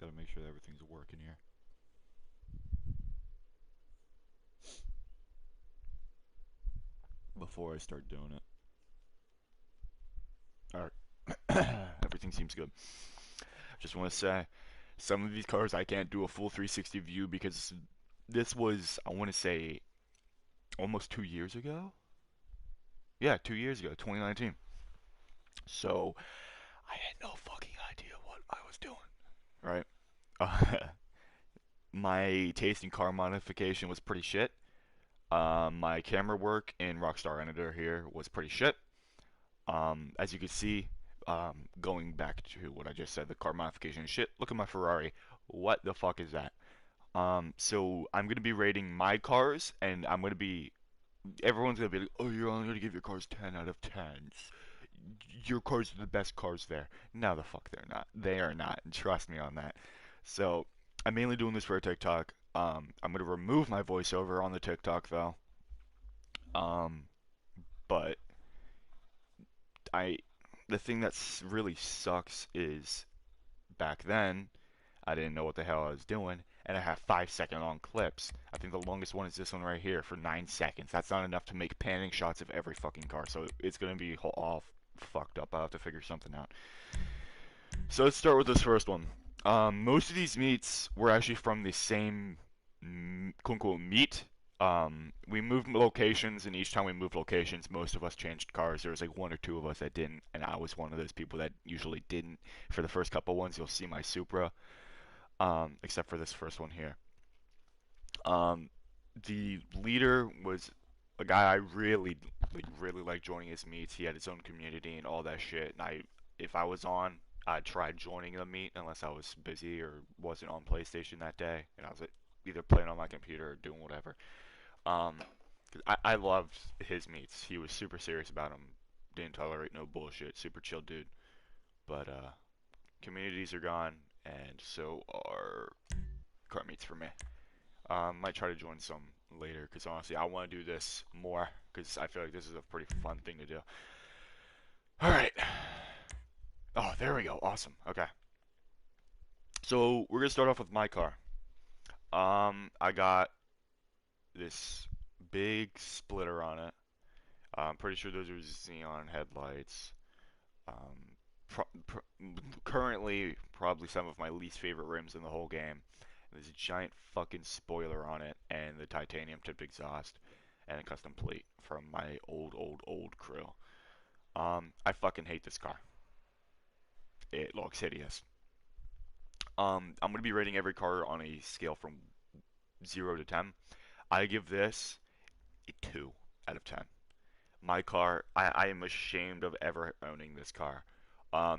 Gotta make sure that everything's working here. Before I start doing it. Alright. Everything seems good. Just want to say, some of these cars I can't do a full 360 view because this was, I want to say, almost 2 years ago? Yeah, 2 years ago, 2019. So, I had no fucking idea what I was doing, right? Uh, my taste in car modification was pretty shit. My camera work in Rockstar Editor here was pretty shit. As you can see, going back to what I just said, the car modification shit. Look at my Ferrari. What the fuck is that? So I'm gonna be rating my cars, and I'm gonna be. Everyone's gonna be like, "Oh, you're only gonna give your cars 10 out of 10s. Your cars are the best cars there." No, the fuck they're not. They are not. And trust me on that. So I'm mainly doing this for a TikTok. I'm gonna remove my voiceover on the TikTok though. Um, but I the thing that's really sucks is back then I didn't know what the hell I was doing, and I have 5 second long clips. I think the longest one is this one right here for 9 seconds. That's not enough to make panning shots of every fucking car, so it's gonna be all fucked up. I'll have to figure something out. So let's start with this first one. Most of these meets were actually from the same quote unquote meet. We moved locations, and each time we moved locations, most of us changed cars. There was like one or two of us that didn't, and I was one of those people that usually didn't. For the first couple ones, you'll see my Supra, except for this first one here. Um, the leader was a guy I really liked joining his meets. He had his own community and all that shit. And if I was on, I tried joining the meet unless I was busy or wasn't on PlayStation that day, and I was either playing on my computer or doing whatever. Um, I loved his meets. He was super serious about them. Didn't tolerate no bullshit. Super chill dude. But communities are gone, and so are car meets for me. Might try to join some later because honestly, I want to do this more because I feel like this is a pretty fun thing to do. All right. Oh, there we go. Awesome. Okay. So we're gonna start off with my car. I got this big splitter on it. I'm pretty sure those are xenon headlights. Um, Currently, probably some of my least favorite rims in the whole game. There's a giant fucking spoiler on it, and the titanium tipped exhaust, and a custom plate from my old crew. I fucking hate this car. It looks hideous. I'm gonna be rating every car on a scale from 0 to 10. I give this a 2 out of 10. My car, I am ashamed of ever owning this car.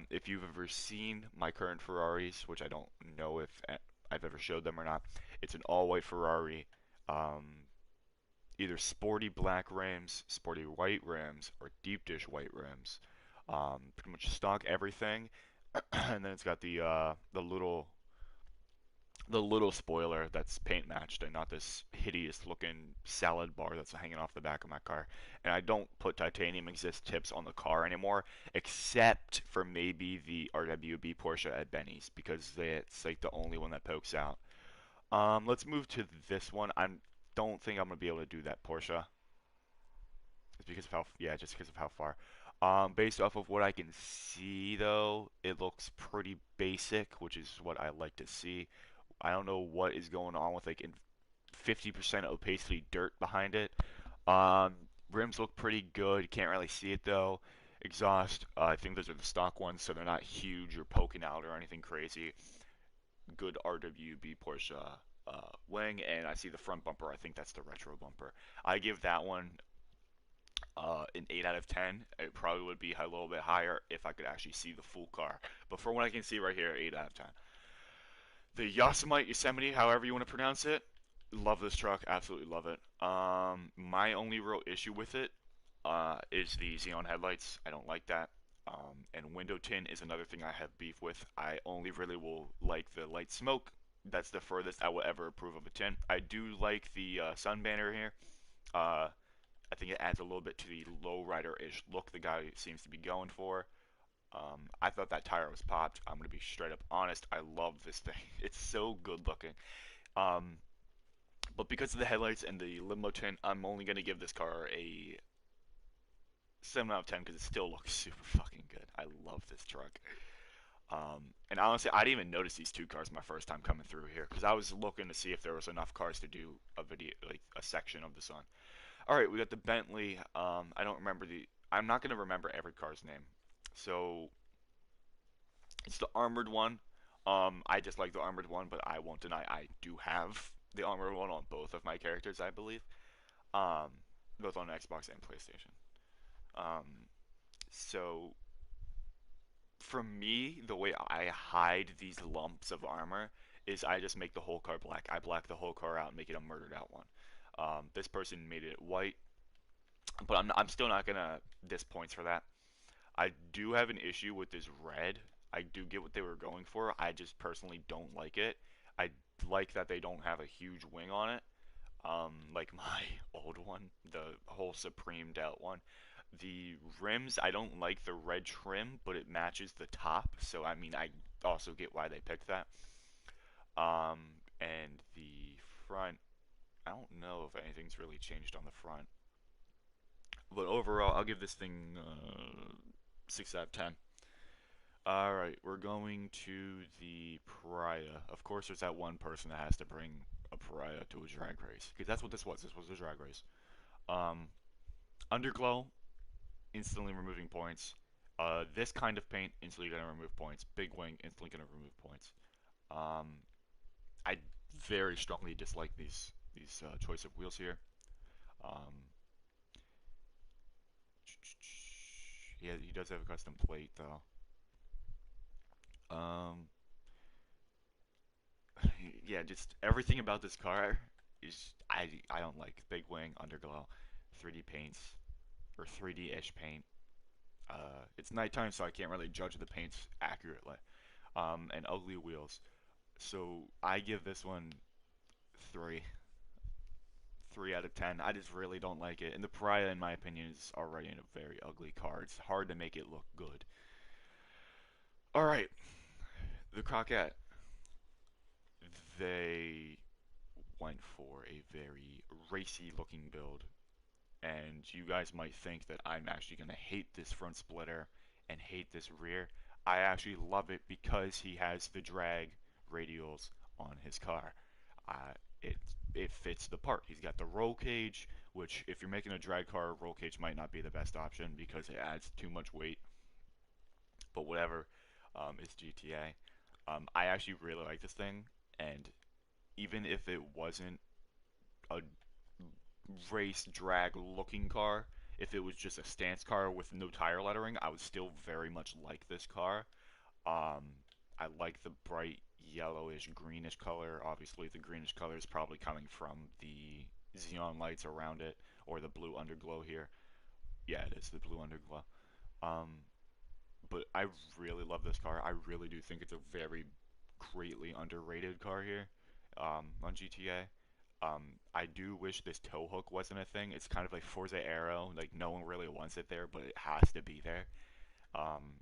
If you've ever seen my current Ferraris, which I don't know if I've ever showed them or not, it's an all-white Ferrari. Um, Either sporty black rims, sporty white rims, or deep dish white rims. Pretty much stock everything, and then it's got the little spoiler that's paint matched and not this hideous looking salad bar that's hanging off the back of my car. And I don't put titanium exist tips on the car anymore, except for maybe the RWB Porsche at Benny's because it's like the only one that pokes out. Let's move to this one. I don't think I'm gonna be able to do that Porsche. It's because of how, yeah, just because of how far. Based off of what I can see, though, it looks pretty basic, which is what I like to see. I don't know what is going on with like in 50% opacity dirt behind it. Um, Rims look pretty good. Can't really see it though. Exhaust, I think those are the stock ones, so they're not huge or poking out or anything crazy. Good RWB Porsche wing, and I see the front bumper. I think that's the retro bumper. I give that one an 8 out of 10. It probably would be a little bit higher if I could actually see the full car. But for what I can see right here, 8 out of 10. The Yosemite, however you want to pronounce it, love this truck, absolutely love it. My only real issue with it is the xenon headlights. I don't like that. And window tint is another thing I have beef with. I only really will like the light smoke. That's the furthest I will ever approve of a tint. I do like the sun banner here. Uh, I think it adds a little bit to the lowrider-ish look the guy seems to be going for. I thought that tire was popped. I'm gonna be straight up honest. I love this thing. It's so good looking. Um, but because of the headlights and the limo tint, I'm only gonna give this car a 7 out of 10 because it still looks super fucking good. I love this truck. And honestly, I didn't even notice these two cars my first time coming through here because I was looking to see if there was enough cars to do a video, like a section of this on. All right, we got the Bentley. I don't remember the. I'm not gonna remember every car's name. So it's the armored one. I just like the armored one, but I won't deny I do have the armored one on both of my characters, I believe. Um, both on Xbox and PlayStation. Um, so for me, the way I hide these lumps of armor is I just make the whole car black. I black the whole car out and make it a murdered out one. This person made it white, but I'm still not gonna diss points for that. I do have an issue with this red. I do get what they were going for. I just personally don't like it. I like that they don't have a huge wing on it. Like my old one, the whole Supreme out one. The rims, I don't like the red trim, but it matches the top, so I mean, I also get why they picked that. And the front, I don't know if anything's really changed on the front, but overall, I'll give this thing 6 out of 10. Alright, we're going to the Pariah. Of course, there's that one person that has to bring a Pariah to a drag race, because that's what this was. This was a drag race. Um, Underglow, instantly removing points. This kind of paint, instantly gonna remove points. Big wing, instantly gonna remove points. Um, I very strongly dislike these choice of wheels here. Um, yeah, he does have a custom plate though. Um, yeah, just everything about this car is I don't like. Big wing, underglow, 3D paints or 3D-ish paint. It's nighttime, so I can't really judge the paints accurately. And ugly wheels. So I give this one three, 3 out of 10. I just really don't like it. And the Pariah, in my opinion, is already in a very ugly car. It's hard to make it look good. All right, the Crockett. They went for a very racy looking build, and you guys might think that I'm actually gonna hate this front splitter and hate this rear. I actually love it because he has the drag radials on his car. Uh, it it fits the part. He's got the roll cage, which if you're making a drag car, roll cage might not be the best option because it adds too much weight. But whatever, it's GTA. I actually really like this thing, and even if it wasn't a race drag looking car, if it was just a stance car with no tire lettering, I would still very much like this car. Um, I like the bright yellowish greenish color. Obviously, the greenish color is probably coming from the xenon lights around it or the blue underglow here. Yeah, it is the blue underglow. Um, but I really love this car. I really do think it's a very greatly underrated car here on GTA. I do wish this tow hook wasn't a thing. It's kind of like Forza Aero. Like no one really wants it there, but it has to be there. Um,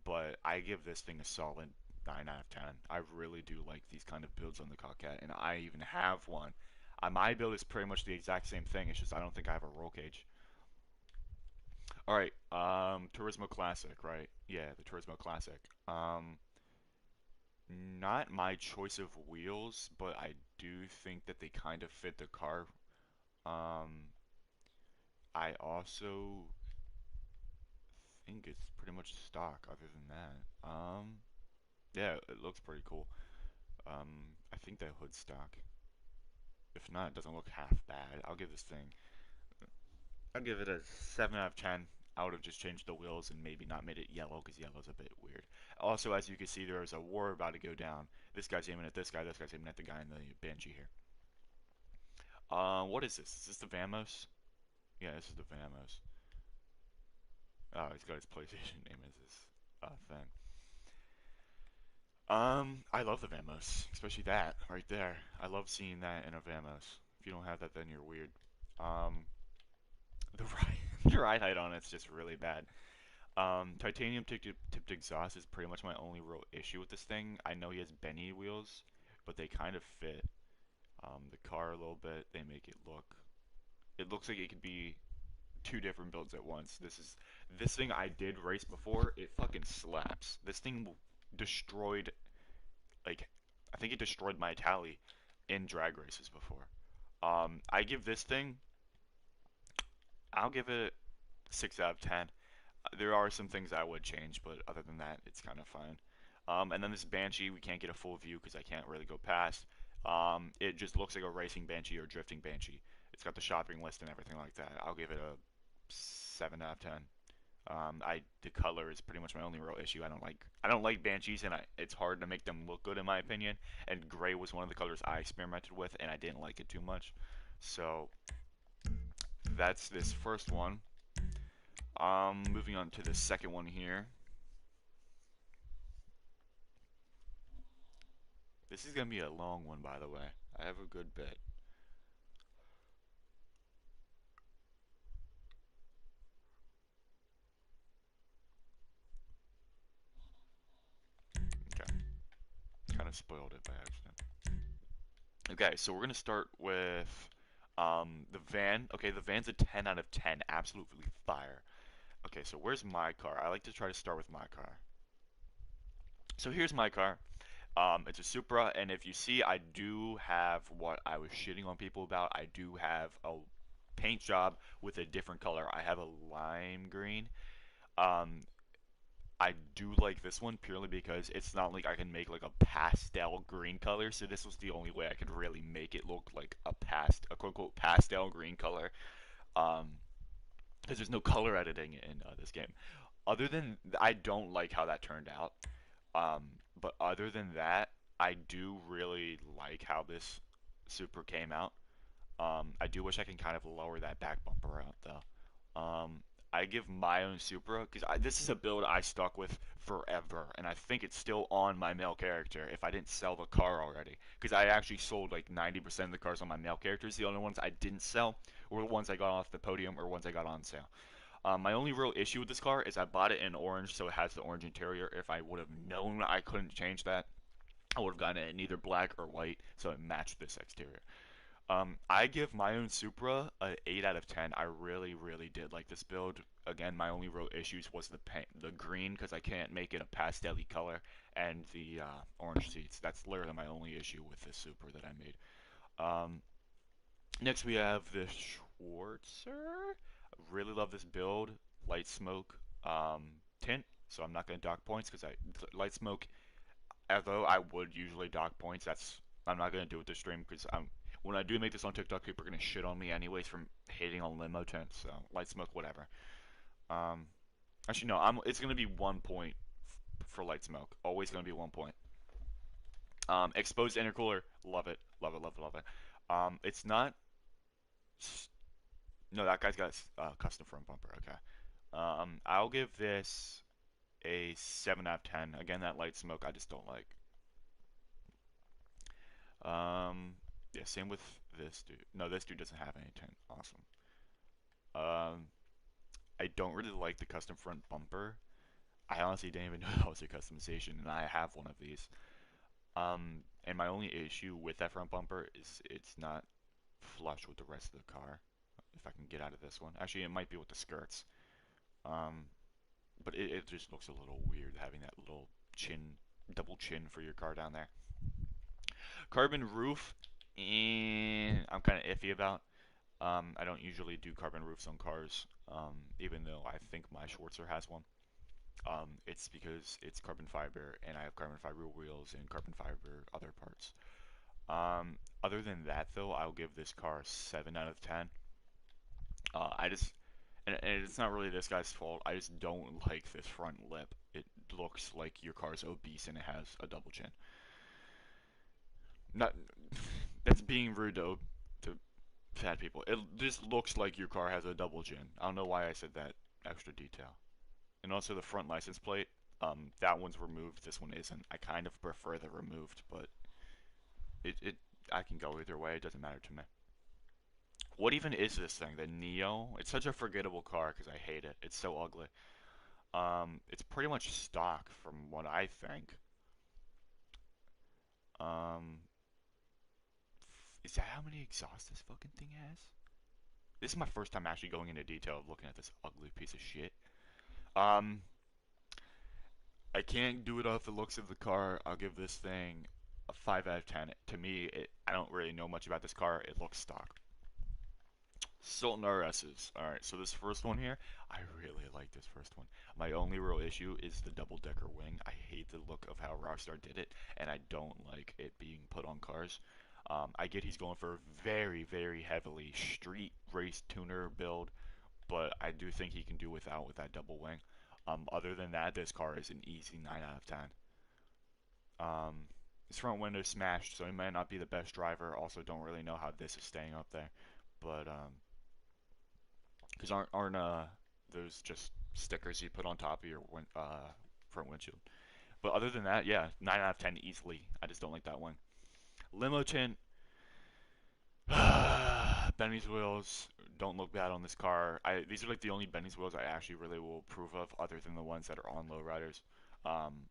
but I give this thing a solid 9 out of 10. I really do like these kind of builds on the Cockette, and I even have one. My build is pretty much the exact same thing. It's just I don't think I have a roll cage. All right, Turismo Classic, right? Yeah, the Turismo Classic. Not my choice of wheels, but I do think that they kind of fit the car. Um, I also think it's pretty much stock other than that. Yeah, it looks pretty cool. I think that hood's stock. If not, it doesn't look half bad. I'll give it a 7 out of 10. I would have just changed the wheels and maybe not made it yellow because yellow's a bit weird. Also, as you can see, there is a war about to go down. This guy's aiming at this guy's aiming at the guy in the Banshee here. What is this? Is this the Vamos? Yeah, this is the Vamos. Oh, he's got his PlayStation name as his thing. I love the Vamos, especially that right there. I love seeing that in a Vamos. If you don't have that, then you're weird. Um, the ride, the ride height on it's just really bad. Titanium tipped exhaust is pretty much my only real issue with this thing. I know he has Benny wheels, but they kind of fit the car a little bit. They make it look. It looks like it could be two different builds at once. This thing I did race before. It fucking slaps. This thing destroyed like I think it destroyed my tally in drag races before. I give this thing. I'll give it 6 out of 10. There are some things I would change, but other than that, it's kind of fine. And then this Banshee, we can't get a full view because I can't really go past. It just looks like a racing Banshee or drifting Banshee. It's got the shopping list and everything like that. I'll give it a 7 out of 10. The color is pretty much my only real issue. I don't like Banshees, and it's hard to make them look good in my opinion. And gray was one of the colors I experimented with, and I didn't like it too much. So that's this first one. Moving on to the second one here. This is gonna be a long one, by the way. I have a good bit. Okay, kind of spoiled it by accident. Okay, so we're gonna start with the van. Okay, the van's a 10 out of 10. Absolutely fire. Okay, so where's my car? I like to try to start with my car. So here's my car. It's a Supra, and if you see, I do have what I was shitting on people about. I do have a paint job with a different color. I have a lime green. Um, I do like this one purely because it's not like I can make like a pastel green color. So this was the only way I could really make it look like a quote unquote pastel green color. Um, because there's no color editing in this game. Other than I don't like how that turned out. But other than that, I do really like how this Supra came out. I do wish I can kind of lower that back bumper out though. I give my own Supra because this is a build I stuck with forever, and I think it's still on my male character if I didn't sell the car already. Because I actually sold like 90% of the cars on my male characters. The only ones I didn't sell were the ones I got off the podium or ones I got on sale. My only real issue with this car is I bought it in orange, so it has the orange interior. If I would have known I couldn't change that, I would have gotten it in either black or white, so it matched this exterior. I give my own Supra a 8 out of 10. I really, really did like this build. Again, my only real issues was the paint, the green, because I can't make it a pastel-y color, and the orange seats. That's literally my only issue with this Supra that I made. Um, Next, we have the Schwarzer. I really love this build. Light smoke tint, so I'm not going to dock points because light smoke. Although I would usually dock points, I'm not going to do it this stream because when I do make this on TikTok, people are going to shit on me anyways from hating on limo tints. So light smoke, whatever. Um, Actually, no. It's going to be 1 point for light smoke. Always going to be 1 point. Exposed intercooler, love it, love it, love it, love it. It's not. No, that guy's got a custom front bumper. Okay. I'll give this a 7 out of 10. Again, that light smoke I just don't like. Yeah, same with this dude. No, this dude doesn't have any tint. Awesome. Um, I don't really like the custom front bumper. I honestly didn't even know that was a customization, and I have one of these. And my only issue with that front bumper is it's not flush with the rest of the car. If I can get out of this one. Actually, it might be with the skirts. Um, but it just looks a little weird having that little double chin for your car down there. Carbon roof, I'm kind of iffy about. I don't usually do carbon roofs on cars, even though I think my Schwarzer has one. It's because it's carbon fiber, and I have carbon fiber wheels and carbon fiber other parts. Other than that, though, I'll give this car a 7 out of 10. I just, and it's not really this guy's fault. I just don't like this front lip. It looks like your car's obese and it has a double chin. Not that's being rude to fat people. It just looks like your car has a double chin. I don't know why I said that extra detail. And also the front license plate. That one's removed. This one isn't. I kind of prefer the removed, but it I can go either way. It doesn't matter to me. What even is this thing? The Neo? It's such a forgettable car because I hate it. It's so ugly. It's pretty much stock from what I think. Um, is that how many exhausts this fucking thing has? This is my first time actually going into detail of looking at this ugly piece of shit. Um, I can't do it off the looks of the car. I'll give this thing a 5 out of 10. To me, I don't really know much about this car. It looks stock. Sultan RSs. Alright, so this first one here, I really like this first one. My only real issue is the double-decker wing. I hate the look of how Rockstar did it, and I don't like it being put on cars. I get he's going for a very, very heavily street race tuner build, but I do think he can do without with that double wing. Other than that, this car is an easy 9 out of 10. His front window smashed, so he might not be the best driver. Also, don't really know how this is staying up there, but because aren't those just stickers you put on top of your front windshield? But other than that, yeah, 9 out of 10 easily. I just don't like that one. Limo tint. Bentley's wheels don't look bad on this car. These are like the only Bentley's wheels I actually really will approve of, other than the ones that are on lowriders. Um,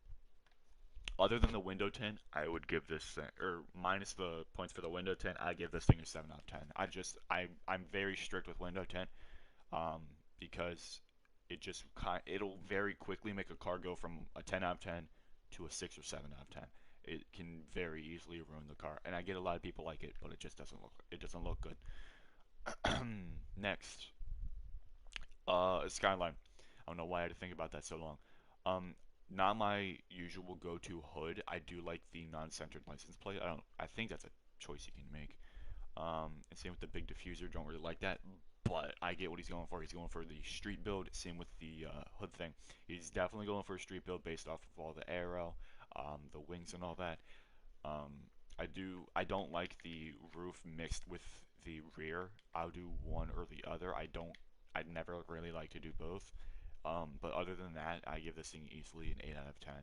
Other than the window tint, I would give this thing, or minus the points for the window tint, I give this thing a 7 out of 10. I'm very strict with window tint, um, because it'll very quickly make a car go from a 10 out of 10 to a 6 or 7 out of 10. It can very easily ruin the car, and I get a lot of people like it, but it doesn't look good. Next, Skyline. I don't know why I had to think about that so long. Um, Not my usual go-to hood. I do like the non-centered license plate. I think that's a choice you can make. And same with the big diffuser. Don't really like that, but I get what he's going for. He's going for the street build. Same with the hood thing. He's definitely going for a street build based off of all the aero, the wings, and all that. Um, I don't like the roof mixed with the rear. I'll do one or the other. I'd never really like to do both. But other than that, I give this thing easily an 8 out of 10.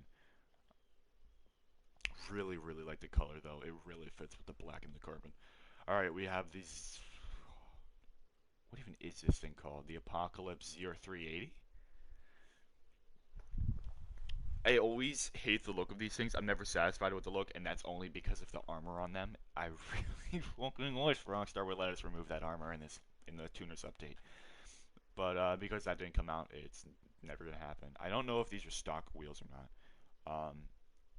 Really, really like the color though. It really fits with the black and the carbon. Alright, we have these. What even is this thing called? The Apocalypse ZR380? I always hate the look of these things. I'm never satisfied with the look, and that's only because of the armor on them. I really fucking wish Rockstar would let us remove that armor in the tuners update. But because that didn't come out, it's never gonna happen. I don't know if these are stock wheels or not.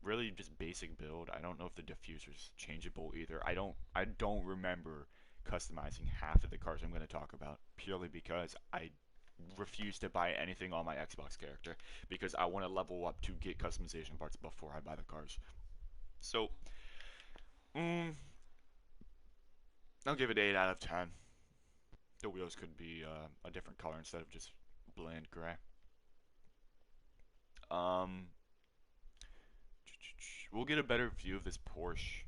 Really just basic build. I don't know if the diffuser's changeable either. I don't remember customizing half of the cars I'm going to talk about, purely because I refuse to buy anything on my Xbox character, because I want to level up to get customization parts before I buy the cars. So, mm, I'll give it 8 out of 10. The wheels could be a different color instead of just bland gray. Um, we'll get a better view of this Porsche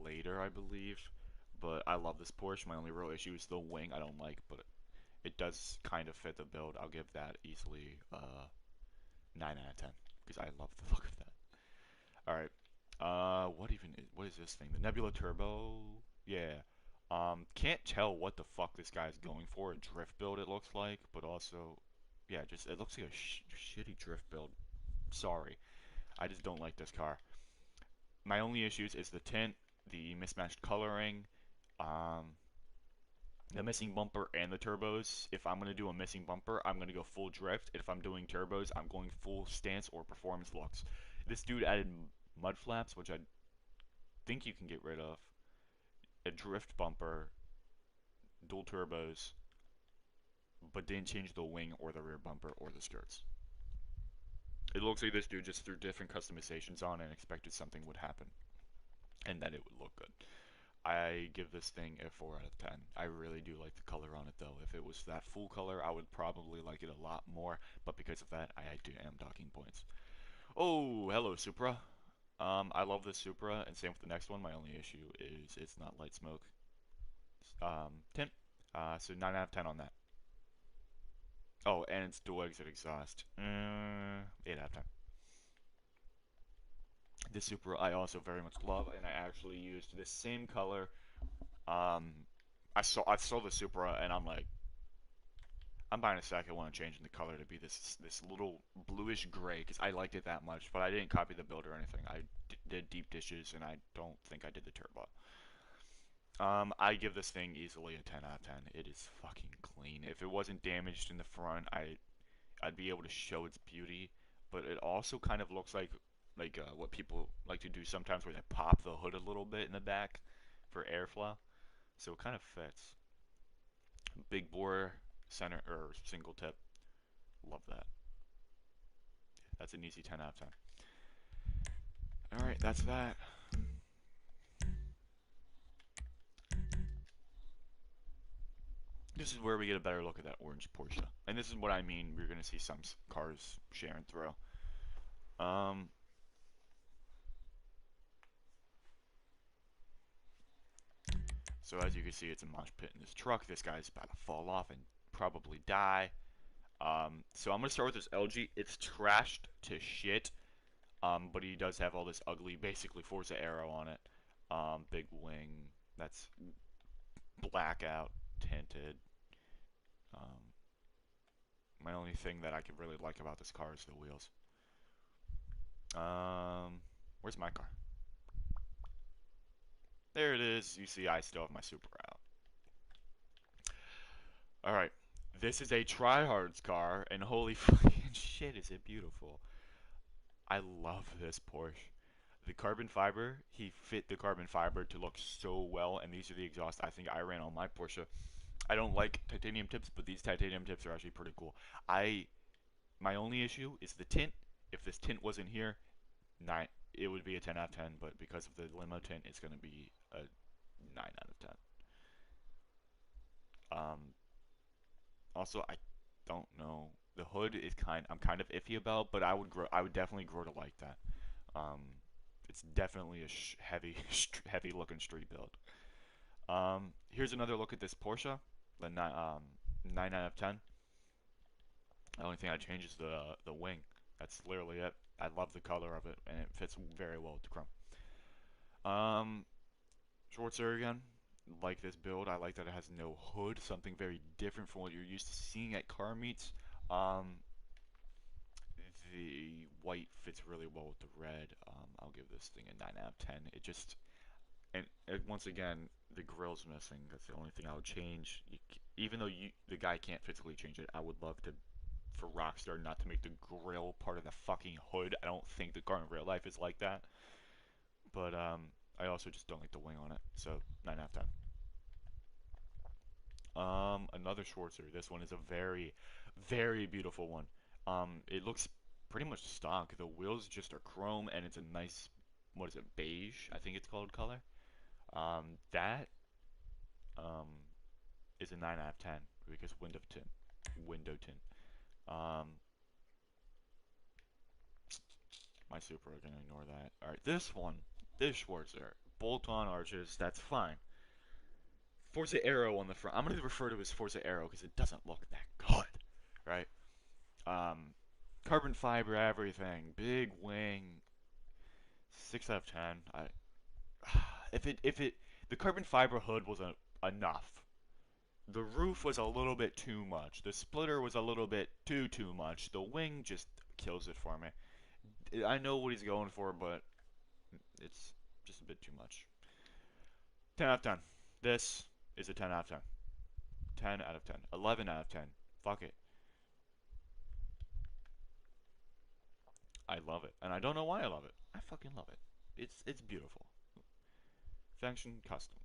later, I believe. But I love this Porsche. My only real issue is the wing I don't like, but it does kind of fit the build. I'll give that easily 9 out of 10 because I love the look of that. All right. What is this thing? The Nebula Turbo? Yeah. Can't tell what the fuck this guy's going for. A drift build it looks like, but also, yeah, just it looks like a shitty drift build. Sorry. I just don't like this car. My only issues is the tint, the mismatched coloring, um, the missing bumper and the turbos. If I'm going to do a missing bumper, I'm going to go full drift. If I'm doing turbos, I'm going full stance or performance looks. This dude added mud flaps, which I think you can get rid of, a drift bumper, dual turbos, but didn't change the wing or the rear bumper or the skirts. It looks like this dude just threw different customizations on and expected something would happen and that it would look good. I give this thing a 4 out of 10. I really do like the color on it though. If it was that full color, I would probably like it a lot more, but because of that, I am docking points. Oh, hello Supra. I love this Supra, and same with the next one. My only issue is it's not light smoke. 10. So 9 out of 10 on that. Oh, and it's dual exit exhaust. 8 out of 10. This Supra I also very much love, and I actually used this same color. Um, I saw the Supra, and I'm like, I'm buying a second one and changing the color to be this little bluish gray because I liked it that much, but I didn't copy the build or anything. I did deep dishes and I don't think I did the turbo. I give this thing easily a 10 out of 10. It is fucking clean. If it wasn't damaged in the front, I'd be able to show its beauty, but it also kind of looks like what people like to do sometimes where they pop the hood a little bit in the back for airflow. So it kind of fits. Big bore center or single tip. Love that. That's an easy 10 out of 10. Alright, that's that. This is where we get a better look at that orange Porsche. And this is what I mean, we're going to see some cars sharing through. So as you can see, it's a mosh pit in this truck. This guy's about to fall off and probably die. So I'm going to start with this LG. It's trashed to shit. But he does have all this ugly, basically Forza Aero on it. Big wing. That's blackout tinted. My only thing that I could really like about this car is the wheels. Where's my car? There it is. You see, I still have my Supra out. Alright. This is a tryhard's car, and holy fucking shit, is it beautiful. I love this Porsche. The carbon fiber, he fit the carbon fiber to look so well, and these are the exhausts I think I ran on my Porsche. I don't like titanium tips, but these titanium tips are actually pretty cool. My only issue is the tint. If this tint wasn't here, it would be a 10 out of 10, but because of the limo tint, it's going to be a 9 out of 10. Also, I don't know. The hood is I'm kind of iffy about, but I would definitely grow to like that. Um, it's definitely a heavy looking street build. Here's another look at this Porsche, the 9 out of 10. The only thing I change is the wing. That's literally it. I love the color of it, and it fits very well with the chrome. Schwarzer again. Like this build. I like that it has no hood, something very different from what you're used to seeing at car meets. The white fits really well with the red. I'll give this thing a 9 out of 10. It just, and once again, the grill's missing. That's the only thing I would change. Even though the guy can't physically change it, I would love to, for Rockstar, not to make the grill part of the fucking hood. I don't think the car in real life is like that. But I also just don't like the wing on it. So 9 out of 10. Another Schwarzer. This one is a very, very beautiful one. It looks pretty much stock. The wheels just are chrome, and it's a nice, what is it, beige? I think it's called color. That is a 9 out of 10 because window tint. My Supra, gonna ignore that. All right, this Schwarzer, bolt-on arches. That's fine. Forza Aero on the front. I'm going to refer to it as Forza Aero because it doesn't look that good, right? Carbon fiber, everything, big wing, 6 out of 10. The carbon fiber hood was enough. The roof was a little bit too much. The splitter was a little bit too much. The wing just kills it for me. I know what he's going for, but it's just a bit too much. 10 out of 10. This is a 10 out of 10. 10 out of 10. 11 out of 10. Fuck it. I love it. And I don't know why I love it. I fucking love it. It's beautiful. Function custom.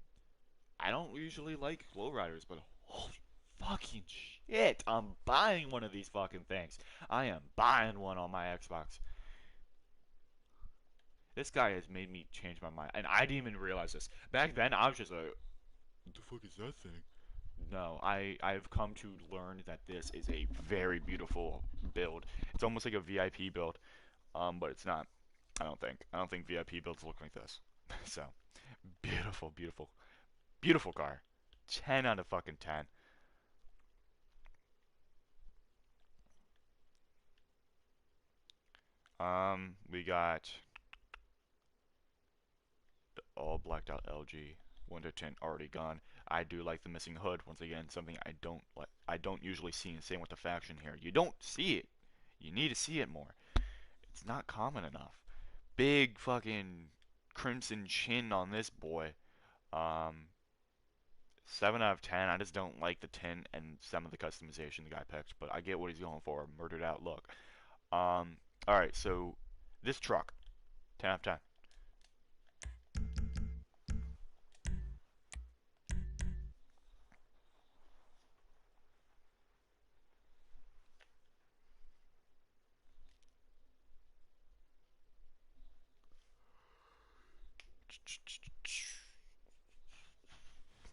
I don't usually like lowriders, but holy fucking shit. I'm buying one of these fucking things. I am buying one on my Xbox. This guy has made me change my mind. And I didn't even realize this. Back then, I was just like, what the fuck is that thing? No, I've come to learn that this is a very beautiful build. It's almost like a VIP build, but it's not. I don't think. I don't think VIP builds look like this. So, beautiful, beautiful, beautiful car. 10 out of fucking 10. We got the all blacked out LG window tint already gone. I do like the missing hood. Once again, something I don't like. I don't usually see. And same with the faction here. You don't see it. You need to see it more. It's not common enough. Big fucking crimson chin on this boy. Um, 7 out of 10. I just don't like the tint and some of the customization the guy picked, but I get what he's going for. A murdered out look. All right. So this truck, 10 out of 10.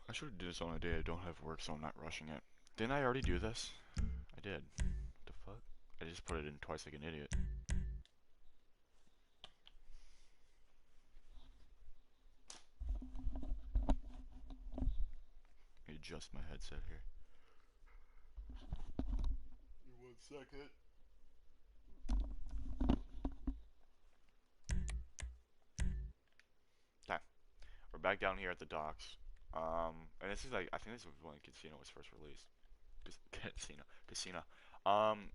I should have did this on a day I don't have work, so I'm not rushing it. Didn't I already do this? I did. What the fuck? I just put it in twice like an idiot. Let me adjust my headset here. Give me 1 second. Okay. We're back down here at the docks. And this is like, I think this was when Casino was first released. Casino. Um,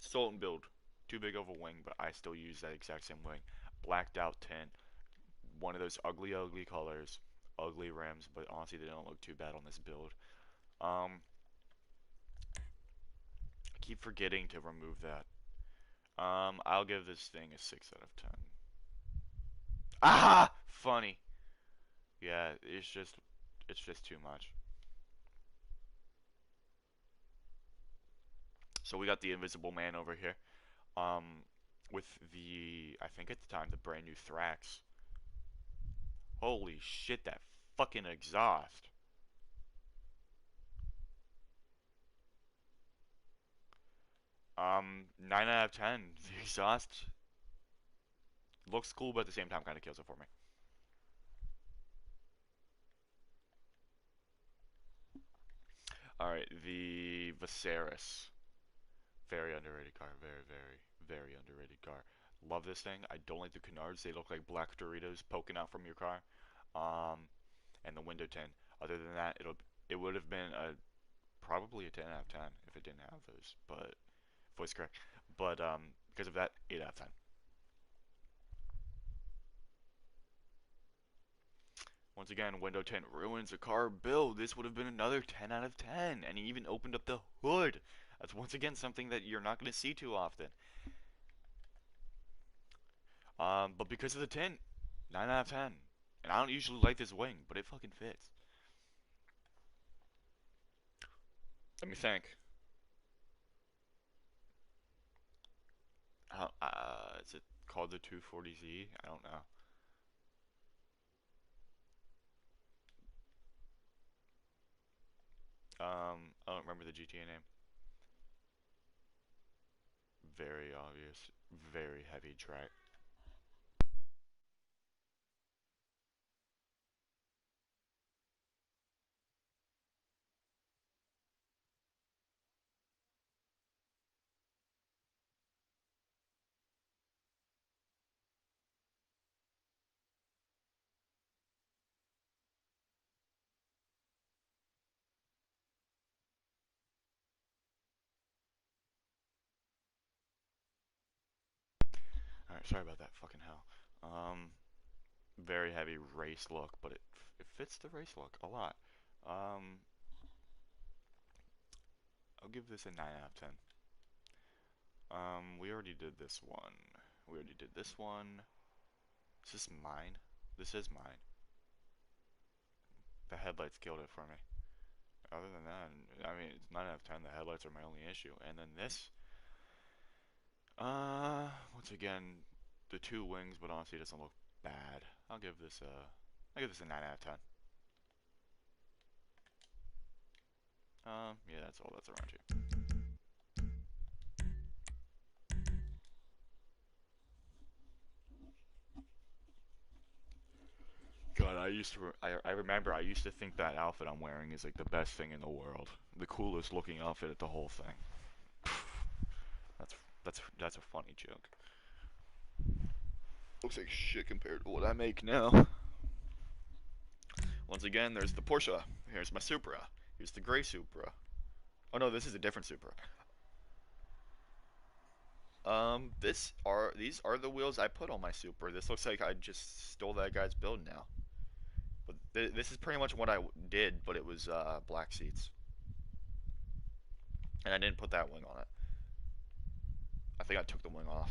Sultan build. Too big of a wing, but I still use that exact same wing. Blacked out tint. One of those ugly, ugly colors. Ugly rims, but honestly, they don't look too bad on this build. I keep forgetting to remove that. I'll give this thing a 6 out of 10. Ah! Funny. Yeah, it's just too much. So we got the Invisible Man over here. With the, I think at the time, the brand new Thrax. Holy shit, that fucking exhaust. 9 out of 10. The exhaust looks cool, but at the same time kind of kills it for me. Alright, the Viserys. Very underrated car. Very, very, very underrated car. Love this thing. I don't like the canards. They look like black Doritos poking out from your car. And the window tint. Other than that, it would have been a probably a 10 out of 10 if it didn't have those. But voice correct. But because of that, 8 out of 10. Once again, window tint ruins a car build. This would have been another 10 out of 10. And he even opened up the hood. That's once again something that you're not going to see too often. But because of the tint, 9 out of 10. And I don't usually like this wing, but it fucking fits. Let me think. Is it called the 240Z? I don't know. I don't remember the GTA name. Very obvious. Very heavy track. Alright, sorry about that. Fucking hell. Very heavy race look, but it fits the race look a lot. Um, I'll give this a 9 out of 10. We already did this one. We already did this one. Is this mine? This is mine. The headlights killed it for me. Other than that, I mean, it's 9 out of 10. The headlights are my only issue. And then this, once again, the two wings, but honestly, it doesn't look bad. I'll give this a 9 out of 10. Yeah, that's all that's around here. God, I remember I used to think that outfit I'm wearing is like the best thing in the world. The coolest looking outfit at the whole thing. That's that's a funny joke. Looks like shit compared to what I make now. Once again, there's the Porsche. Here's my Supra. Here's the gray Supra. Oh no, this is a different Supra. These are the wheels I put on my Supra. This looks like I just stole that guy's build now. But this is pretty much what I did, but it was black seats, and I didn't put that wing on it. I think I took the wing off.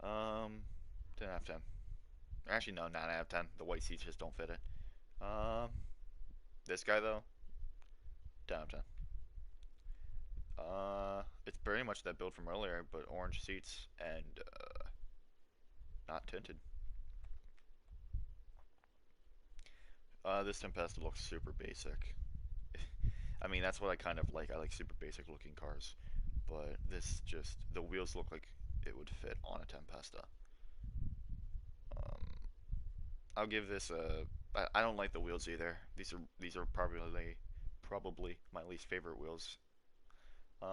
10 out of 10. Actually, no, 9 out of 10. The white seats just don't fit it. This guy though, 10 out of 10. It's very much that build from earlier, but orange seats and not tinted. This Tempesta looks super basic. I mean, that's what I kind of like. I like super basic looking cars, but this just the wheels look like it would fit on a Tempesta. I'll give this a. I don't like the wheels either. These are probably my least favorite wheels. 8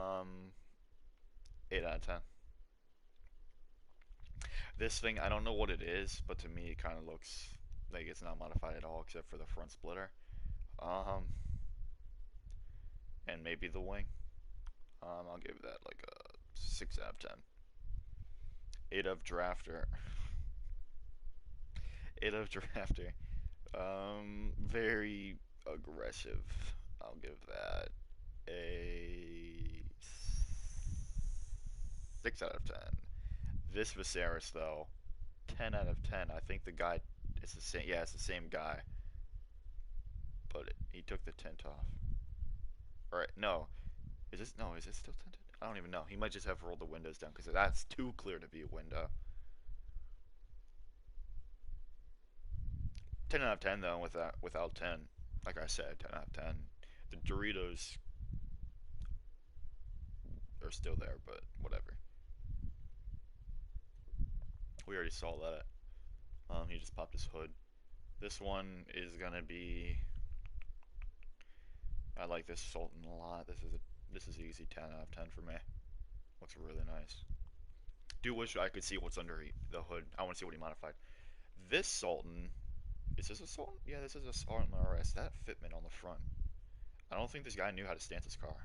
out of 10. This thing, I don't know what it is, but to me it kind of looks like it's not modified at all except for the front splitter. And maybe the wing. I'll give that like a 6 out of 10. 8 of Drafter. 8 of Drafter. Very aggressive. I'll give that a 6 out of 10. This Viserys though, 10 out of 10. I think the guy, it's the same. Yeah, it's the same guy, but he took the tint off. All right, no, is this no? Is it still tinted? I don't even know. He might just have rolled the windows down because that's too clear to be a window. 10 out of 10 though, without 10. Like I said, 10 out of 10. The Doritos are still there, but whatever. We already saw that. He just popped his hood. This one is gonna be. I like this Sultan a lot. This is easy 10 out of 10 for me. Looks really nice. Do wish I could see what's under the hood. I want to see what he modified. This Sultan. Is this a Sultan? Yeah, this is a Sultan RS. That fitment on the front. I don't think this guy knew how to stance his car.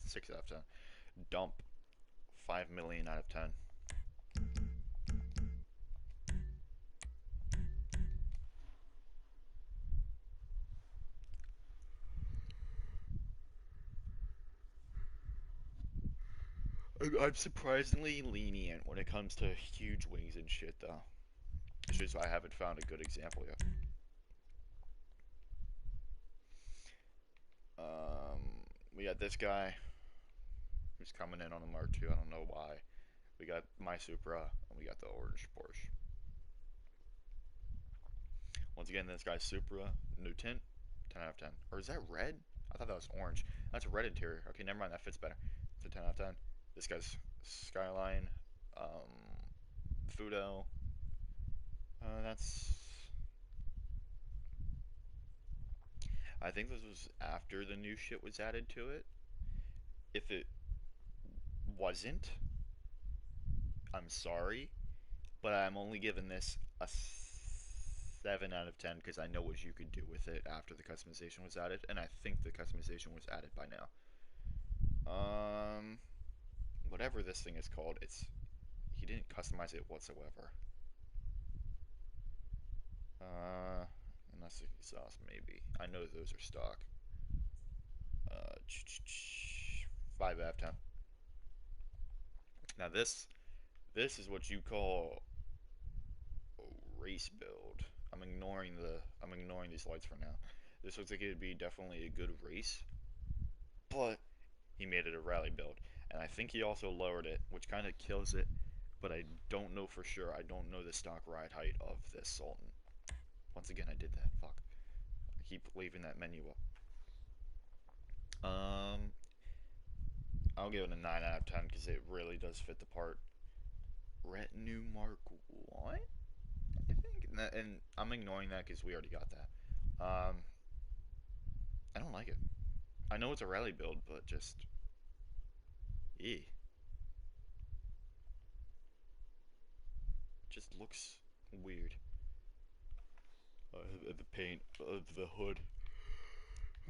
6 out of 10. Dump. 5 million out of 10. I'm surprisingly lenient when it comes to huge wings and shit, though. It's just I haven't found a good example yet. We got this guy who's coming in on a Mark II. I don't know why. We got my Supra, and we got the orange Porsche. Once again, this guy's Supra, new tint, 10 out of 10. Or is that red? I thought that was orange. That's a red interior. Okay, never mind, that fits better. It's a 10 out of 10. This guy's Skyline, Fudo. That's... I think this was after the new shit was added to it. If it wasn't, I'm sorry, but I'm only giving this a 7 out of 10 because I know what you could do with it after the customization was added, and I think the customization was added by now. Whatever this thing is called, he didn't customize it whatsoever. Unless the exhaust, maybe. I know those are stock. 5 out of 10. Now this is what you call a race build. I'm ignoring these lights for now. This looks like it'd be definitely a good race, but he made it a rally build, and I think he also lowered it, which kind of kills it. But I don't know for sure. I don't know the stock ride height of this Sultan. Once again, I did that. Fuck. I keep leaving that menu up. I'll give it a 9 out of 10 because it really does fit the part. Retinue Mark 1? I think. And I'm ignoring that because we already got that. I don't like it. I know it's a rally build, but just... Eh. just looks weird. The paint of the hood,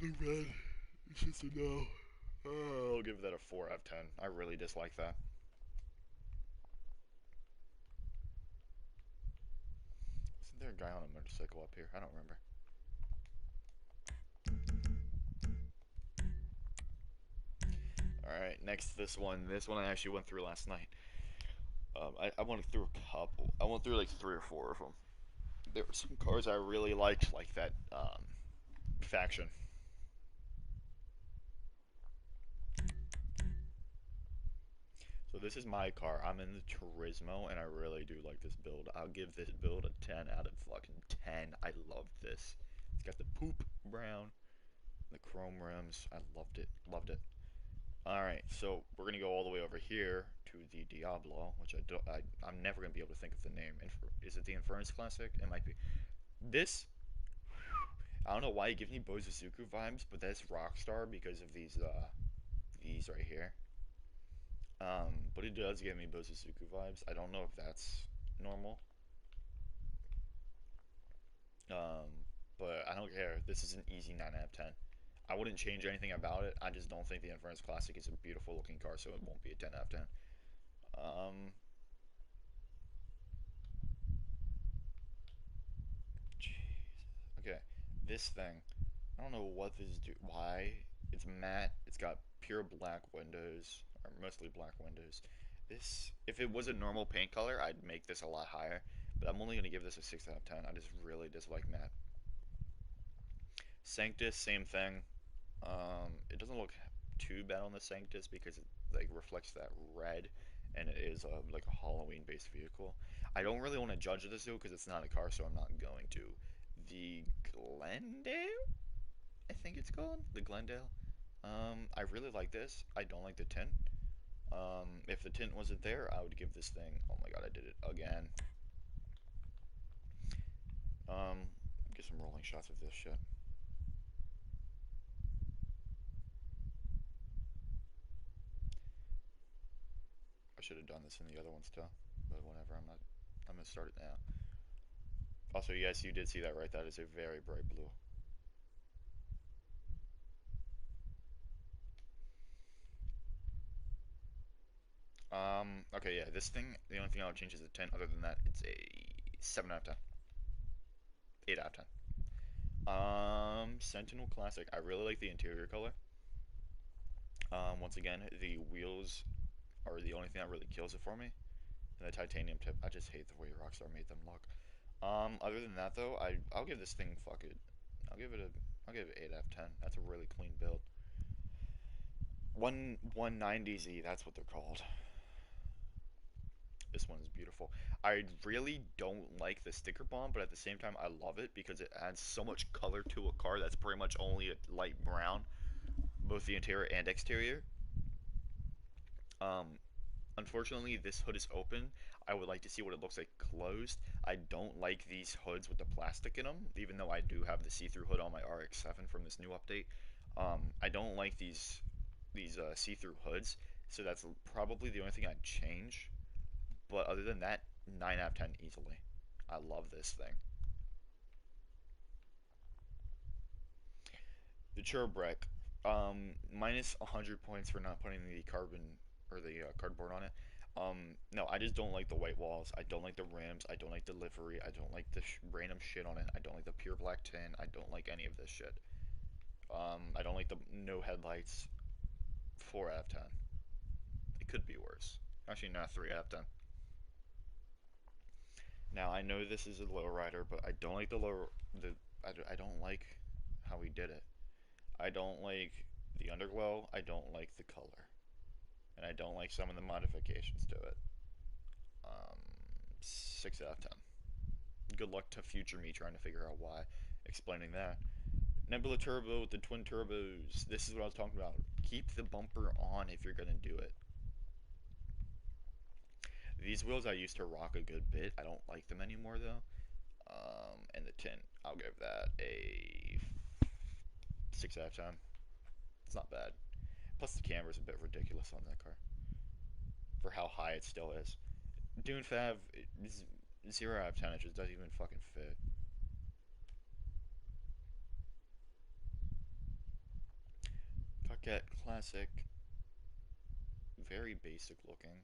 the red, it's just a no. I'll give that a 4 out of 10. I really dislike that. Isn't there a guy on a motorcycle up here? I don't remember. Alright, next this one. This one I actually went through last night. I went through a couple. I went through like 3 or 4 of them. There were some cars I really liked, like that faction. So this is my car. I'm in the Turismo, and I really do like this build. I'll give this build a 10 out of fucking 10. I love this. It's got the poop brown, the chrome rims. I loved it. Loved it. Alright, so we're going to go all the way over here to the Diablo, which I'm never going to be able to think of the name. Is it the Infernus Classic? It might be. This, I don't know why it gives me Bozuzuku vibes, but that's Rockstar because of these right here. But it does give me Bozuzuku vibes. I don't know if that's normal. But I don't care. This is an easy 9 out of 10. I wouldn't change anything about it. I just don't think the Infernus Classic is a beautiful looking car, so it won't be a 10 out of 10. Jeez. Okay, this thing. I don't know what this do. Why? It's matte. It's got pure black windows, or mostly black windows. This, if it was a normal paint color, I'd make this a lot higher. But I'm only gonna give this a 6 out of 10. I just really dislike matte. Sanctus, same thing. It doesn't look too bad on the Sanctus because it like reflects that red, and it is like a Halloween-based vehicle. I don't really want to judge this though because it's not a car, so I'm not going to. The Glendale, I think it's called the Glendale. I really like this. I don't like the tint. If the tint wasn't there, I would give this thing. Oh my god, I did it again. Get some rolling shots of this shit. I should have done this in the other ones too, but whatever. I'm gonna start it now. Also, yes, you did see that right. That is a very bright blue. Okay, yeah, this thing, the only thing I would change is the tint. Other than that, it's a 7 out of 10. 8 out of 10. Sentinel Classic. I really like the interior color. Once again, the wheels are the only thing that really kills it for me. And the titanium tip, I just hate the way Rockstar made them look. Other than that though, I'll give this thing, fuck it. I'll give it 8 out of 10. That's a really clean build. 190Z, that's what they're called. This one is beautiful. I really don't like the sticker bomb, but at the same time I love it because it adds so much color to a car that's pretty much only a light brown, both the interior and exterior. Um, Unfortunately, this hood is open. I would like to see what it looks like closed. I don't like these hoods with the plastic in them, even though I do have the see-through hood on my RX-7 from this new update. I don't like these see-through hoods, so that's probably the only thing I'd change. But other than that, 9 out of 10 easily. I love this thing. The Churbrek, minus 100 points for not putting the carbon or the cardboard on it. No, I just don't like the white walls. I don't like the rims. I don't like the livery. I don't like the random shit on it. I don't like the pure black tin. I don't like any of this shit. I don't like the no headlights. 4 out of 10. It could be worse. Actually, not 3 out of 10. Now I know this is a lowrider, but I don't like I don't like how he did it. I don't like the underglow. I don't like the color, and I don't like some of the modifications to it. 6 out of 10. Good luck to future me trying to figure out why. Explaining that. Nebula Turbo with the twin turbos. This is what I was talking about. Keep the bumper on if you're gonna do it. These wheels I used to rock a good bit. I don't like them anymore though. And the tint, I'll give that a 6 out of 10. It's not bad. Plus the camera's a bit ridiculous on that car for how high it still is. Dune Fav, 0 out of 10. It just doesn't even fucking fit. Coquette Classic. Very basic looking.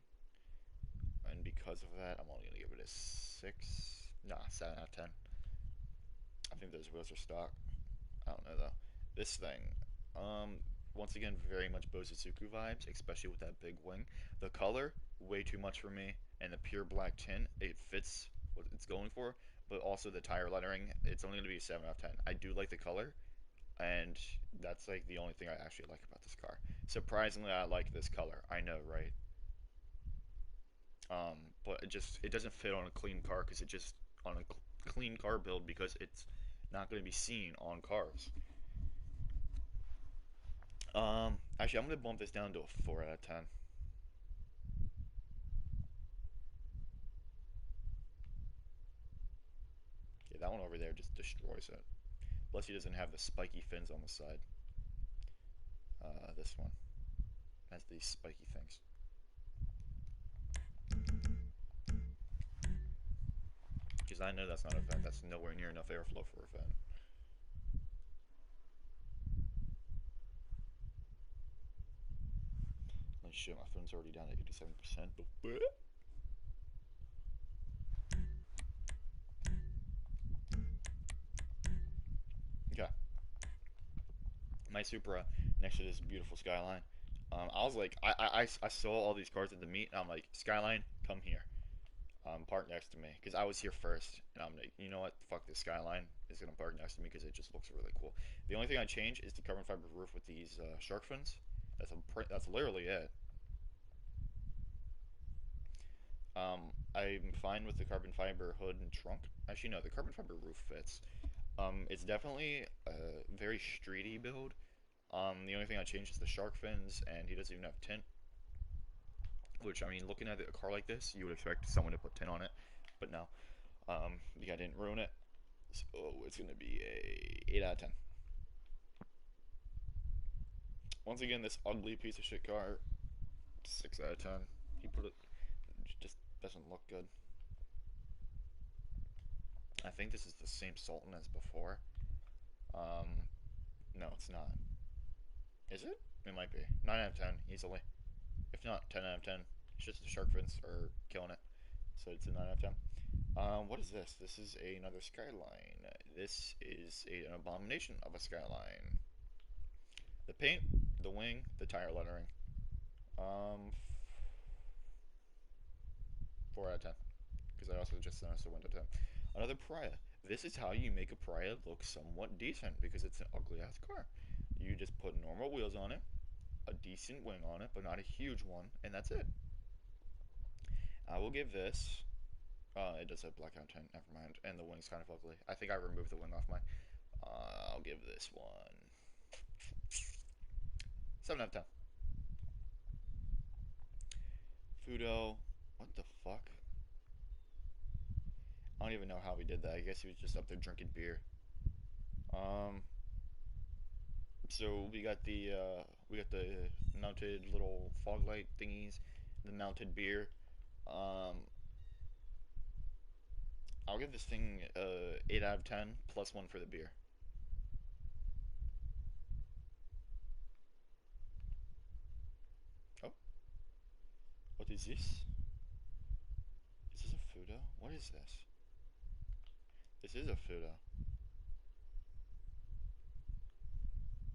And because of that, I'm only going to give it a 6. Nah, 7 out of 10. I think those wheels are stock. I don't know though. This thing, once again, very much Bozutsuku vibes, especially with that big wing. The color, way too much for me, and the pure black tint, it fits what it's going for. But also the tire lettering, it's only going to be a 7 out of 10. I do like the color, and that's like the only thing I actually like about this car. Surprisingly, I like this color. I know, right? But it doesn't fit on a clean car because it just on a clean car build because it's not going to be seen on cars. Actually, I'm gonna bump this down to a 4 out of 10. Yeah, that one over there just destroys it. Plus, he doesn't have the spiky fins on the side. This one has these spiky things. Because I know that's not a vent. That's nowhere near enough airflow for a vent. Holy shit, my phone's already down at 87%. Okay, my Supra next to this beautiful Skyline. I was like, I saw all these cars at the meet, and I'm like, Skyline, come here. Park next to me because I was here first, and I'm like, you know what? Fuck this Skyline is gonna park next to me because it just looks really cool. The only thing I change is the carbon fiber roof with these shark fins. That's literally it. I'm fine with the carbon fiber hood and trunk. Actually, no, the carbon fiber roof fits. It's definitely a very streety build. The only thing I changed is the shark fins, and he doesn't even have tint. Which I mean, looking at a car like this, you would expect someone to put tint on it, but no. The guy didn't ruin it. So it's gonna be a 8 out of 10. Once again, this ugly piece of shit car, 6 out of 10. He put it, just doesn't look good. I think this is the same Sultan as before. Um, no, it's not. Is it? It might be. 9 out of 10, easily. If not, 10 out of 10. It's just the shark fins are killing it. So it's a 9 out of 10. What is this? This is another Skyline. This is an abomination of a Skyline. The paint, the wing, the tire lettering. 4 out of 10. Because I also just noticed the window tint. Another Pariah. This is how you make a Pariah look somewhat decent because it's an ugly ass car. You just put normal wheels on it, a decent wing on it, but not a huge one, and that's it. I will give this. It does have blackout tint. Never mind. And the wing's kind of ugly. I think I removed the wing off mine. I'll give this one 7 out of 10. Fudo. What the fuck? I don't even know how he did that. I guess he was just up there drinking beer. Um, so we got the mounted little fog light thingies, the mounted beer. Um, I'll give this thing 8 out of 10 plus 1 for the beer. Oh, what is this? Is this a Fudo? What is this? This is a Fudo.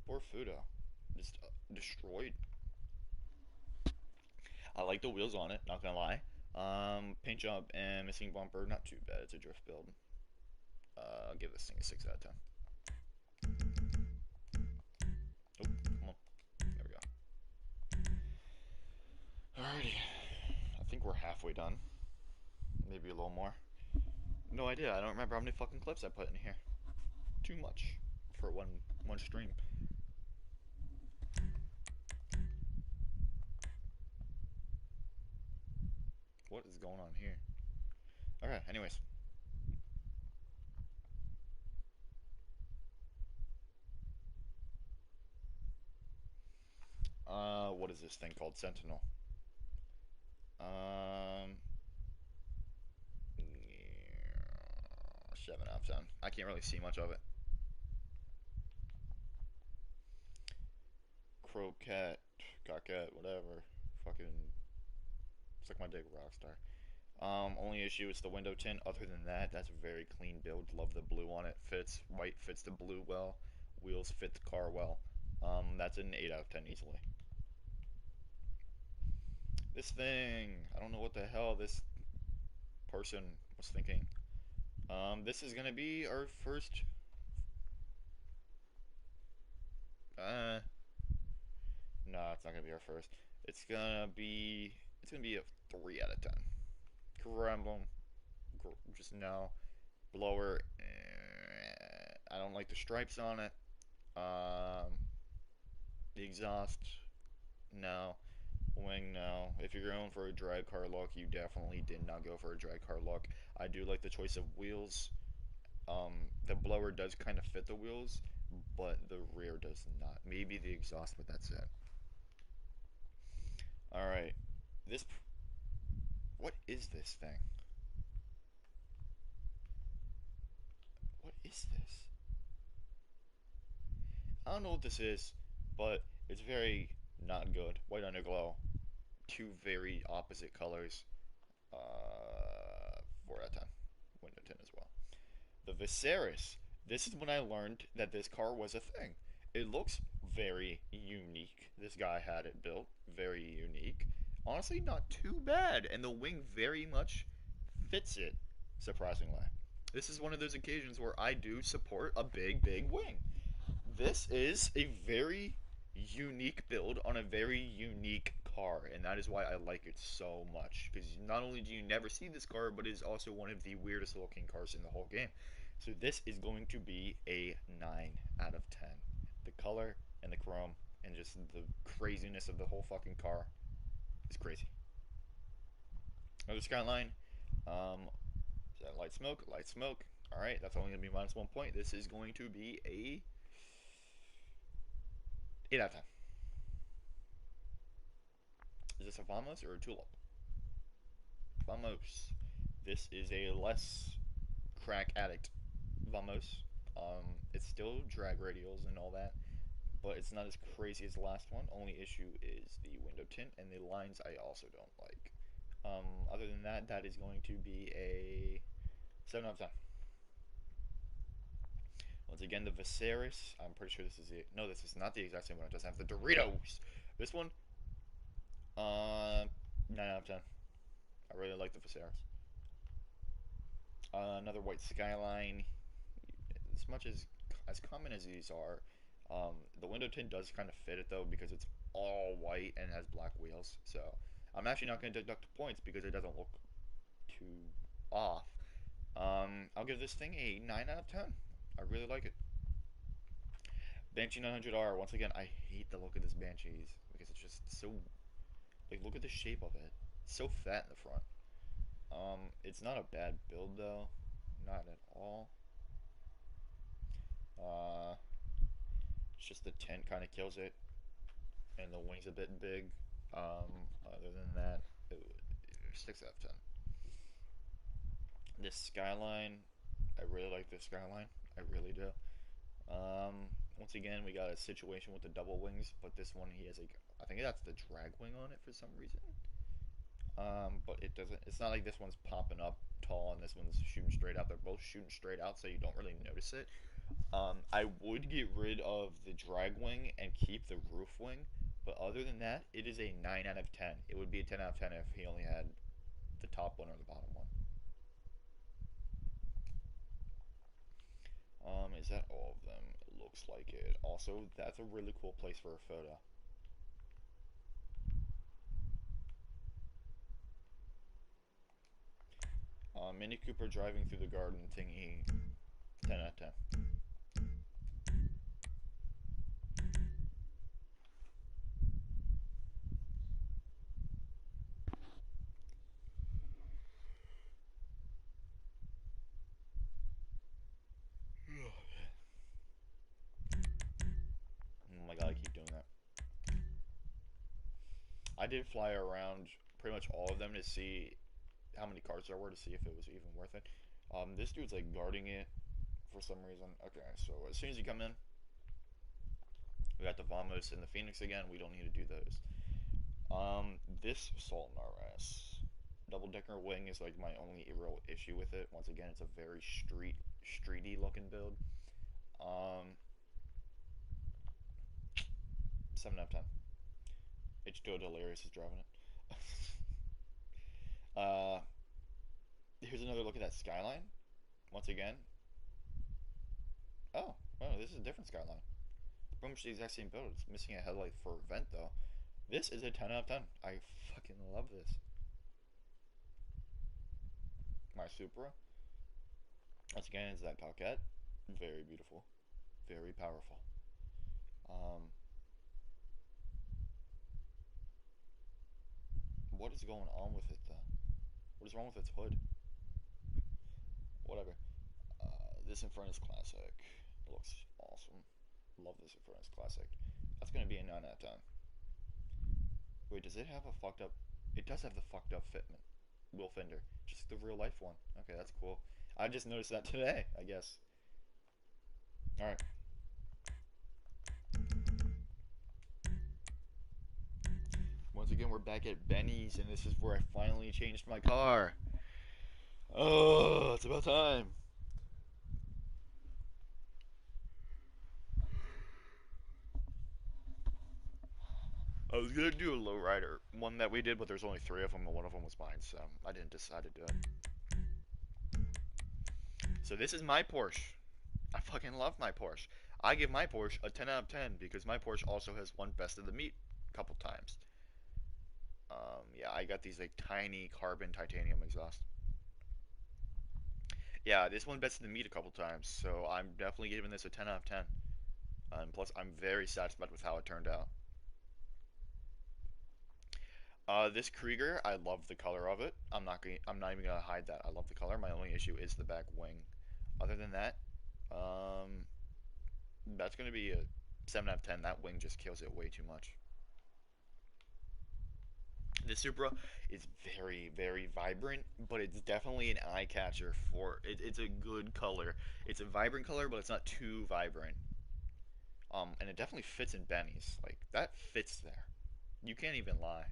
Poor Fudo. Just destroyed. I like the wheels on it, not gonna lie. Paint job and missing bumper, not too bad. It's a drift build. I'll give this thing a 6 out of 10. Oh, come on. There we go. Alrighty. I think we're halfway done. Maybe a little more. No idea. I don't remember how many fucking clips I put in here. Too much for one stream. What is going on here? Okay, anyways. What is this thing called? Sentinel. Um, 7 out of 10. I can't really see much of it. Croquette, coquette, whatever. Fucking suck my dick, Rockstar. Only issue is the window tint. Other than that, that's a very clean build. Love the blue on it. Fits white, fits the blue well. Wheels fit the car well. That's an 8 out of 10 easily. This thing, I don't know what the hell this person was thinking. This is gonna be our first. No, it's not gonna be our first. It's gonna be a 3 out of 10. Gremlin, just no. Blower, I don't like the stripes on it. The exhaust, no. Wing, no. If you're going for a drag car look, you definitely did not go for a drag car look. I do like the choice of wheels. The blower does kind of fit the wheels, but the rear does not. Maybe the exhaust, but that's it. Alright. This. What is this thing? What is this? I don't know what this is, but it's very not good. White underglow. Two very opposite colors. 4 out of 10. Window tint as well. The Viserys. This is when I learned that this car was a thing. It looks very unique. This guy had it built. Very unique. Honestly, not too bad. And the wing very much fits it, surprisingly. This is one of those occasions where I do support a big, big wing. This is a very unique build on a very unique car, and that is why I like it so much. Because not only do you never see this car, but it is also one of the weirdest looking cars in the whole game. So this is going to be a 9 out of 10. The color and the chrome and just the craziness of the whole fucking car is crazy. Another Skyline. Is that light smoke? Light smoke. Alright, that's only going to be minus 1 point. This is going to be a 8 out of 10. Is this a Vamos or a Tulip? Vamos. This is a less crack addict Vamos. It's still drag radials and all that, but it's not as crazy as the last one. Only issue is the window tint and the lines I also don't like. Other than that, that is going to be a 7 out of 10. Once again, the Viserys. I'm pretty sure this is it. No, this is not the exact same one. It doesn't have the Doritos. This one, 9 out of 10. I really like the Viserys. Another white Skyline. As much as common as these are, the window tint does kind of fit it though because it's all white and has black wheels. So I'm actually not going to deduct points because it doesn't look too off. I'll give this thing a 9 out of 10. I really like it. Banshee 900R. Once again, I hate the look of this Banshees because it's just so. Like, look at the shape of it. It's so fat in the front. It's not a bad build though, not at all. It's just the tint kind of kills it, and the wing's a bit big. Other than that, 6 out of 10. This Skyline, I really like this Skyline. I really do. Once again, we got a situation with the double wings, but this one he has like I think that's the drag wing on it for some reason. But it doesn't. It's not like this one's popping up tall and this one's shooting straight out. They're both shooting straight out, so you don't really notice it. I would get rid of the drag wing and keep the roof wing, but other than that, it is a 9 out of 10. It would be a 10 out of 10 if he only had the top one or the bottom one. Is that all of them? It looks like it. Also, that's a really cool place for a photo. Mini Cooper driving through the garden thingy, 10 out of 10. Oh my god, I keep doing that. I did fly around pretty much all of them to see how many cars there were to see if it was even worth it. This dude's like guarding it for some reason. Okay, so as soon as you come in, we got the Vamos and the Phoenix again. We don't need to do those. This Sultan RS double decker wing is like my only real issue with it. Once again, it's a very streety looking build. Um, 7 out of 10. H2O Delirious is driving it. uh, Here's another look at that Skyline. Once again, oh, well, this is a different Skyline. Pretty much the exact same build. It's missing a headlight for vent though. This is a 10 out of 10. I fucking love this. My Supra. Once again, it's that coquette. Very beautiful. Very powerful. Um, what is going on with it though? What is wrong with its hood? Whatever. This Infernus Classic. It looks awesome. Love this Infernus Classic. That's gonna be a 9 out of 10. Wait, does it have a fucked up... It does have the fucked up fitment. Wheel fender. Just the real life one. Okay, that's cool. I just noticed that today, I guess. Alright. Once again, we're back at Benny's, and this is where I finally changed my car. Oh, it's about time. I was gonna do a lowrider, one that we did, but there's only 3 of them, and one of them was mine, so I didn't decide to do it. So this is my Porsche. I fucking love my Porsche. I give my Porsche a 10 out of 10 because my Porsche also has won Best of the Meet a couple times. Yeah, I got these like tiny carbon titanium exhaust. Yeah, this one Best of the Meet a couple times, so I'm definitely giving this a 10 out of 10. Plus, I'm very satisfied with how it turned out. This Krieger, I love the color of it. I'm not even gonna hide that. I love the color. My only issue is the back wing. Other than that, um, that's gonna be a 7 out of 10. That wing just kills it way too much. The Supra is very, very vibrant, but it's definitely an eye catcher for it. It's a good color. It's a vibrant color, but it's not too vibrant. And it definitely fits in Benny's. Like that fits there. You can't even lie.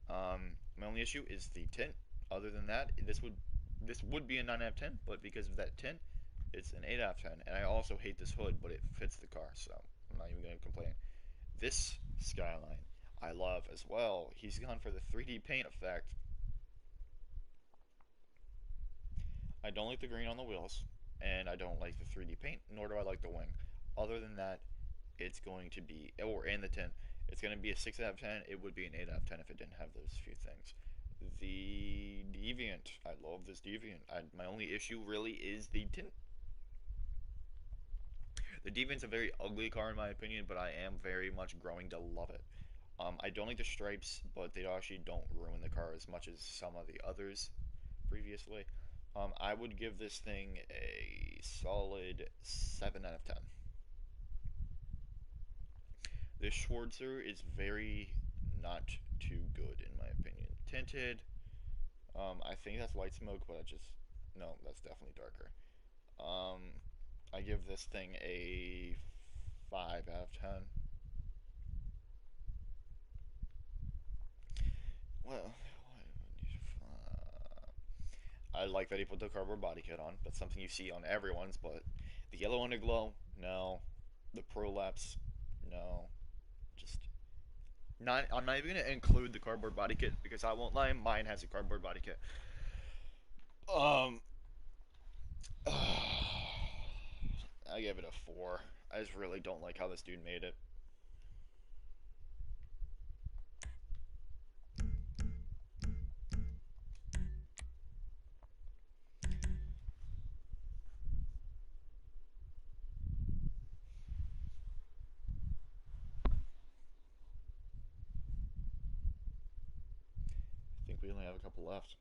My only issue is the tint. Other than that, this would be a 9 out of 10, but because of that tint, it's an 8 out of 10. And I also hate this hood, but it fits the car, so I'm not even gonna complain. This Skyline, I love as well. He's gone for the 3D paint effect. I don't like the green on the wheels, and I don't like the 3D paint, nor do I like the wing. Other than that, it's going to be, or in the tint, it's going to be a 6 out of 10. It would be an 8 out of 10 if it didn't have those few things. The Deviant, I love this Deviant. My only issue really is the tint. The Deviant's a very ugly car in my opinion, but I am very much growing to love it. I don't like the stripes, but they actually don't ruin the car as much as some of the others previously. I would give this thing a solid 7 out of 10. This Schwarzer is very not too good in my opinion. Tinted, I think that's white smoke, but no, that's definitely darker. Um, I give this thing a 5 out of 10. Well, I like that he put the cardboard body kit on. That's something you see on everyone's, but the yellow underglow, no. The prolapse, no. Just not. I'm not even gonna include the cardboard body kit because I won't lie, mine has a cardboard body kit. Um, I give it a 4. I just really don't like how this dude made it. I think we only have a couple left.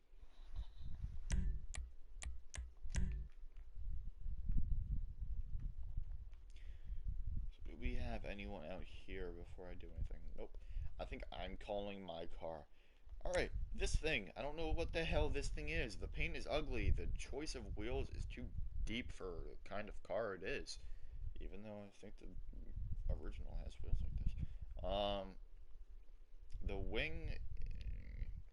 So do we have anyone out here before I do anything? Nope. I think I'm calling my car. Alright, this thing. I don't know what the hell this thing is. The paint is ugly. The choice of wheels is too deep for the kind of car it is. Even though I think the original has wheels like this. The wing,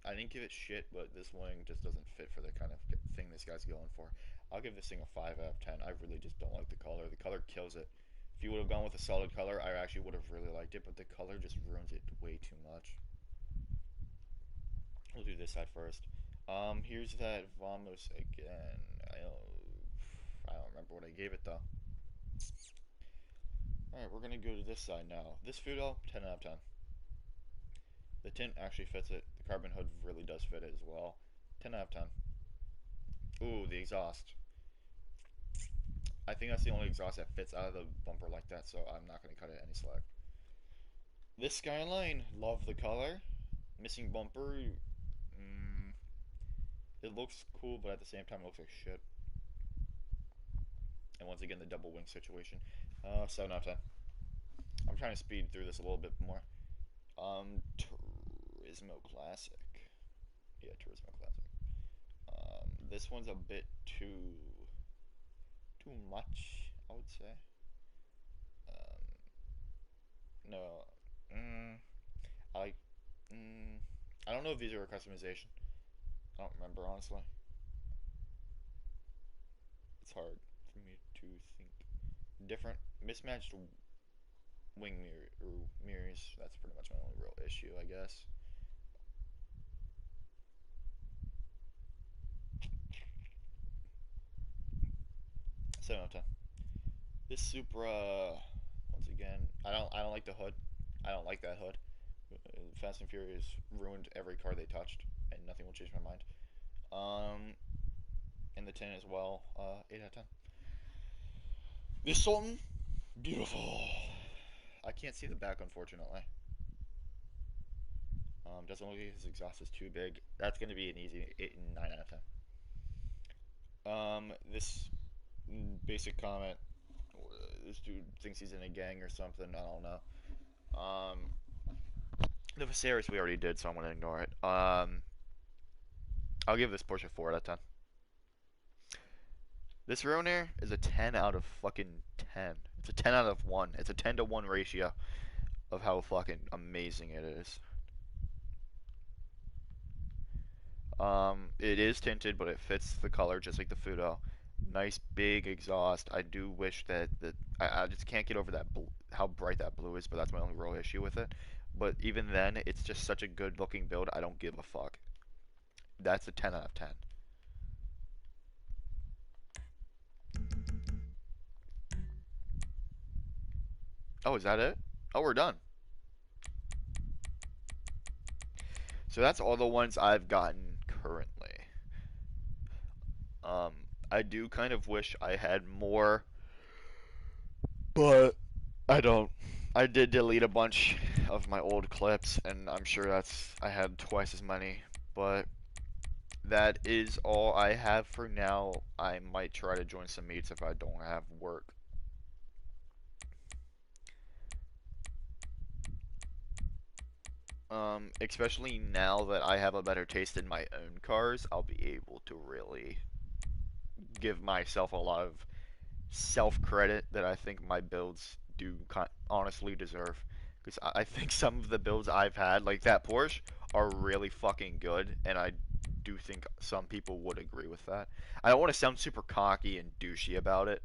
I didn't give it shit, but this wing just doesn't fit for the kind of thing this guy's going for. I'll give this thing a 5 out of 10. I really just don't like the color. The color kills it. If you would have gone with a solid color, I actually would have really liked it, but the color just ruins it way too much. We'll do this side first. Here's that Vamos again. I don't remember what I gave it though. Alright, we're gonna go to this side now. This Fudo, 10 out of 10. The tint actually fits it. The carbon hood really does fit it as well. 10 out of 10. Ooh, the exhaust. I think that's the only exhaust that fits out of the bumper like that, so I'm not going to cut it any slack. This Skyline, love the color. Missing bumper, it looks cool, but at the same time it looks like shit. And once again, the double wing situation. 7 out of 10. I'm trying to speed through this a little bit more. Turismo Classic. Yeah, Turismo Classic. This one's a bit too much, I would say. Um, no, I like. I don't know if these are a customization. I don't remember honestly. It's hard for me to think. Different mismatched wing mirrors. That's pretty much my only real issue, I guess. 7 out of 10. This Supra, once again, I don't like the hood. I don't like that hood. Fast and Furious ruined every car they touched, and nothing will change my mind. Um, and the 10 as well. 8 out of 10. This Sultan, beautiful. I can't see the back, unfortunately. Doesn't look like his exhaust is too big. That's going to be an easy 8 and 9 out of 10. This basic comment. This dude thinks he's in a gang or something. I don't know. The Viserys we already did, so I'm going to ignore it. I'll give this Porsche a 4 out of 10. This Roner is a 10 out of fucking 10. It's a 10 out of 1. It's a 10 to 1 ratio of how fucking amazing it is. It is tinted, but it fits the color just like the Fudo. Nice big exhaust. I do wish that I just can't get over that how bright that blue is, but that's my only real issue with it. But even then, it's just such a good looking build. I don't give a fuck. That's a 10 out of 10. Oh, is that it? Oh, we're done. So that's all the ones I've gotten currently. Um, I do kind of wish I had more, but I don't. I did delete a bunch of my old clips, and I'm sure I had twice as many, but that is all I have for now. I might try to join some meets if I don't have work. Especially now that I have a better taste in my own cars, I'll be able to really give myself a lot of self-credit that I think my builds do honestly deserve. Because I think some of the builds I've had, like that Porsche, are really fucking good, and I do think some people would agree with that. I don't want to sound super cocky and douchey about it,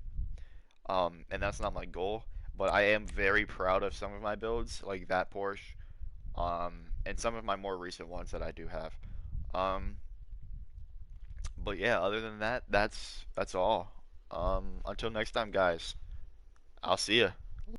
and that's not my goal, but I am very proud of some of my builds, like that Porsche, and some of my more recent ones that I do have. Um, but yeah, other than that, that's all. Until next time, guys. I'll see ya.